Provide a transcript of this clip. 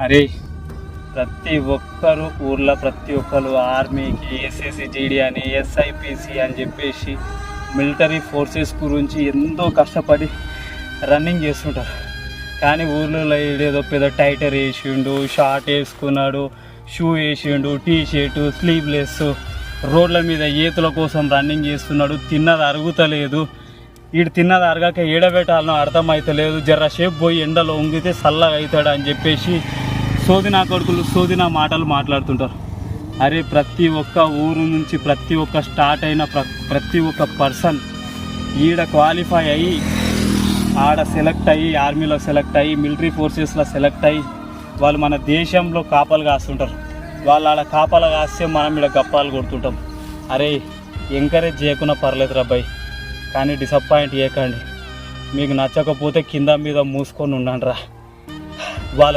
అరే ప్రతి ఒక్కరు ఊర్లో ప్రతి ఒక్కరు ఆర్మీకి ఎస్ఎస్సి జీడీ అని ఎస్ఐపిసి అని చెప్పేసి మిలిటరీ ఫోర్సెస్ గురించి ఎంతో కష్టపడి రన్నింగ్ చేస్తుంటారు. కానీ ఊర్లో ఏదో పెద్ద టైటర్ వేసిండు, షార్ట్ వేసుకున్నాడు, షూ వేసిండు, టీ షర్టు స్లీవ్లెస్, రోడ్ల మీద ఈతల కోసం రన్నింగ్ చేస్తున్నాడు. తిన్నది అరుగుతలేదు, వీడు తిన్నది అరగాక ఏడబెట్టాలనో అర్థమవుతలేదు. జర్రసేపు పోయి ఎండలో ఉంగితే చల్లగా అవుతాడు అని చెప్పేసి సోదినా కొడుకులు సోదినా మాటలు మాట్లాడుతుంటారు. అరే ప్రతి ఒక్క ఊరు నుంచి ప్రతి ఒక్క స్టార్ట్ అయిన ప్రతి ఒక్క పర్సన్ ఈడ క్వాలిఫై అయ్యి ఆడ సెలెక్ట్ అయ్యి ఆర్మీలో సెలెక్ట్ అయ్యి మిలిటరీ ఫోర్సెస్లో సెలెక్ట్ అయ్యి వాళ్ళు మన దేశంలో కాపలు కాస్తుంటారు. వాళ్ళు ఆడ కాపలు కాస్తే మనం ఇక్కడ గప్పాలు కొడుతుంటాం. అరే ఎంకరేజ్ చేయకుండా పర్లేదు రాబాయ్, కానీ డిసప్పాయింట్ చేయకండి. మీకు నచ్చకపోతే కింద మీద మూసుకొని ఉండండి రా. వాళ్ళ